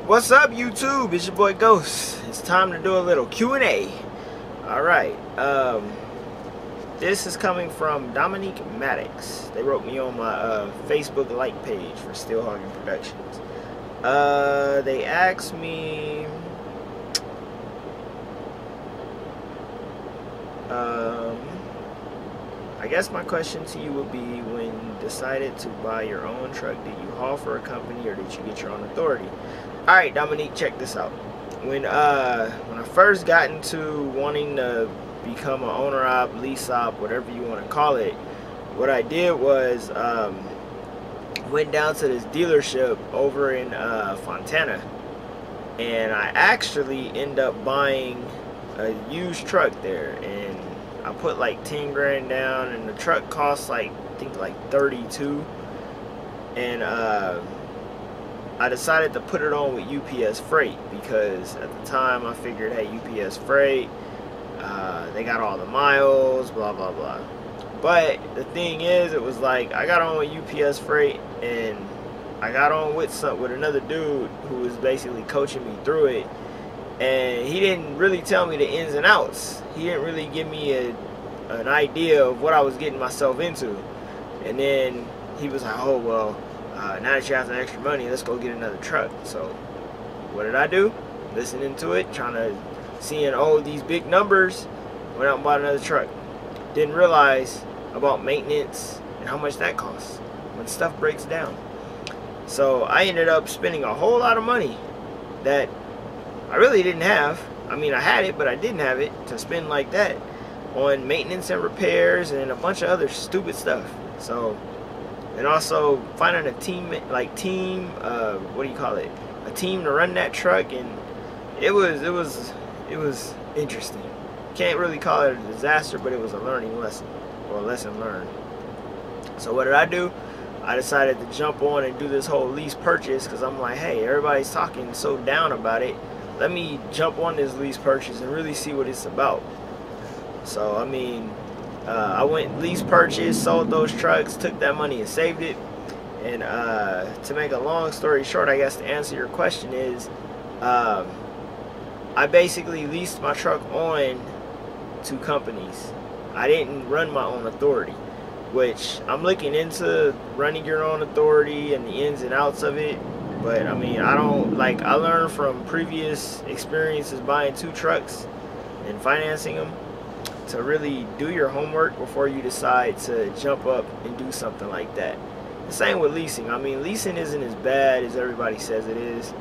What's up, YouTube? It's your boy Ghost. It's time to do a little Q&A. Alright, this is coming from Dominique Maddox. They wrote me on my Facebook like page for Steel Hogging Productions. They asked me I guess my question to you would be, when you decided to buy your own truck, did you haul for a company or did you get your own authority? Alright, Dominique, check this out. When I first got into wanting to become an owner op, lease op, whatever you want to call it, what I did was went down to this dealership over in Fontana, and I actually ended up buying a used truck there, and I put like 10 grand down, and the truck cost like, I think like 32, and I decided to put it on with UPS Freight because at the time I figured, hey, UPS Freight, they got all the miles, blah blah blah. But the thing is, it was like I got on with UPS Freight, and I got on with another dude who was basically coaching me through it, and he didn't really tell me the ins and outs. He didn't really give me an idea of what I was getting myself into. And then he was like, oh well, now that you have the extra money, let's go get another truck. So what did I do? Listening to it, seeing oh, these big numbers, went out and bought another truck. Didn't realize about maintenance and how much that costs when stuff breaks down. So I ended up spending a whole lot of money that I really didn't have. I mean, I had it, but I didn't have it to spend like that on maintenance and repairs and a bunch of other stupid stuff. So, and also finding a team, what do you call it? A team to run that truck, and it was interesting. Can't really call it a disaster, but it was a learning lesson, or a lesson learned. So what did I do? I decided to jump on and do this whole lease purchase, because I'm like, hey, everybody's talking so down about it. Let me jump on this lease purchase and really see what it's about. So I mean, I went lease purchase, sold those trucks, took that money and saved it. And to make a long story short, I guess to answer your question is, I basically leased my truck on to companies. I didn't run my own authority, which I'm looking into running your own authority and the ins and outs of it. But I mean, I learned from previous experiences buying 2 trucks and financing them to really do your homework before you decide to jump up and do something like that. The same with leasing. I mean, leasing isn't as bad as everybody says it is.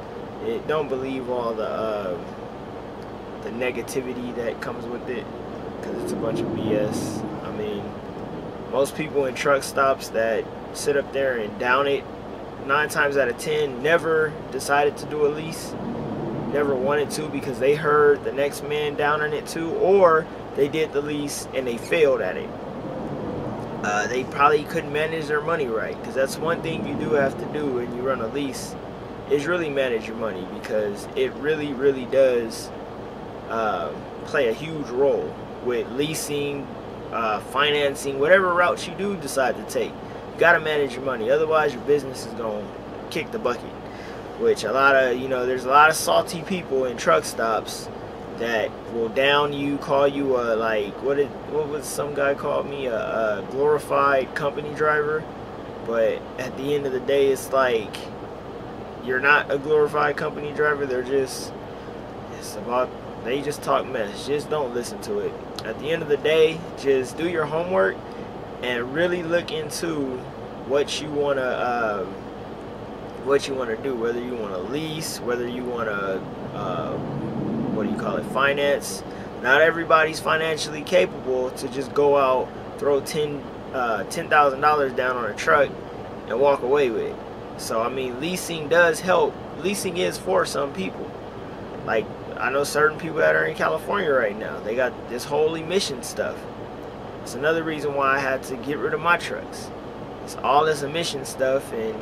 Don't believe all the negativity that comes with it, because it's a bunch of BS. I mean, most people in truck stops that sit up there and down it, 9 times out of 10 never decided to do a lease, never wanted to, because they heard the next man down on it too, or they did the lease and they failed at it. They probably couldn't manage their money right, because that's one thing you do have to do when you run a lease, is really manage your money, because it really does play a huge role with leasing, financing, whatever route you do decide to take. You gotta manage your money, otherwise your business is gonna kick the bucket. Which there's a lot of salty people in truck stops that will down you, call you what was some guy called me, a glorified company driver. But at the end of the day, it's like, you're not a glorified company driver. They just talk mess. Just don't listen to it. At the end of the day, just do your homework and really look into what you want to do, whether you want to lease, whether you want to finance. Not everybody's financially capable to just go out, throw $10,000 down on a truck and walk away with it. So I mean, leasing does help. Leasing is for some people. Like, I know certain people that are in California right now, they got this whole emission stuff. It's another reason why I had to get rid of my trucks. It's all this emission stuff, and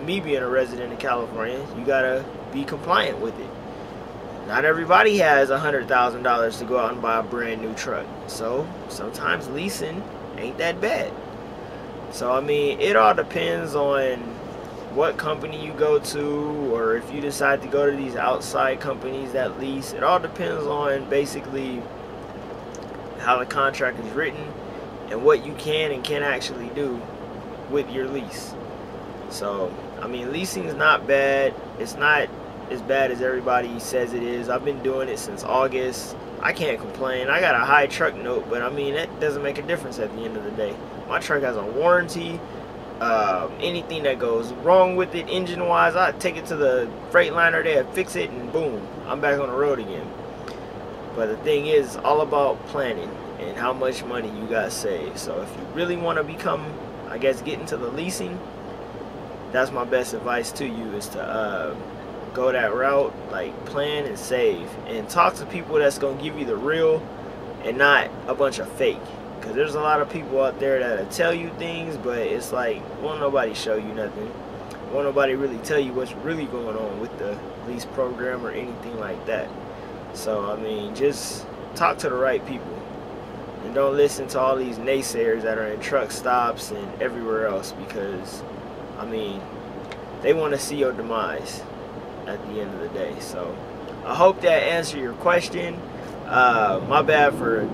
me being a resident of California, you gotta be compliant with it. Not everybody has $100,000 to go out and buy a brand new truck. So sometimes leasing ain't that bad. So I mean, it all depends on what company you go to, or if you decide to go to these outside companies that lease. It all depends on basically how the contract is written and what you can and can't actually do with your lease. So, I mean, leasing is not bad. It's not as bad as everybody says it is. I've been doing it since August. I can't complain. I got a high truck note, but I mean, that doesn't make a difference at the end of the day. My truck has a warranty. Anything that goes wrong with it engine wise, I take it to the Freightliner, they fix it, and boom, I'm back on the road again. But the thing is, all about planning and how much money you got saved. So if you really want to become, I guess, get into the leasing, that's my best advice to you, is to go that route. Like, plan and save, and talk to people that's gonna give you the real and not a bunch of fake. Because there's a lot of people out there that'll tell you things, but it's like, won't nobody show you nothing. Won't nobody really tell you what's really going on with the lease program or anything like that. So, I mean, just talk to the right people. And don't listen to all these naysayers that are in truck stops and everywhere else, because, I mean, they want to see your demise at the end of the day. So, I hope that answered your question. My bad for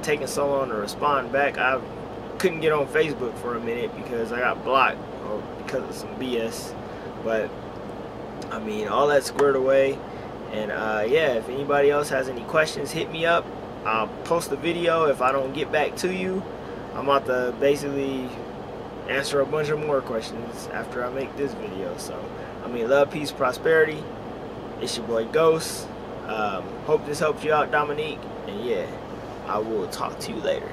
taking so long to respond back. I couldn't get on Facebook for a minute because I got blocked because of some BS. But I mean, all that squared away. And yeah, if anybody else has any questions, hit me up. I'll post a video. If I don't get back to you, I'm about to basically answer a bunch of more questions after I make this video. So, I mean, love, peace, prosperity. It's your boy Ghost. Hope this helps you out, Dominique. And yeah, I will talk to you later.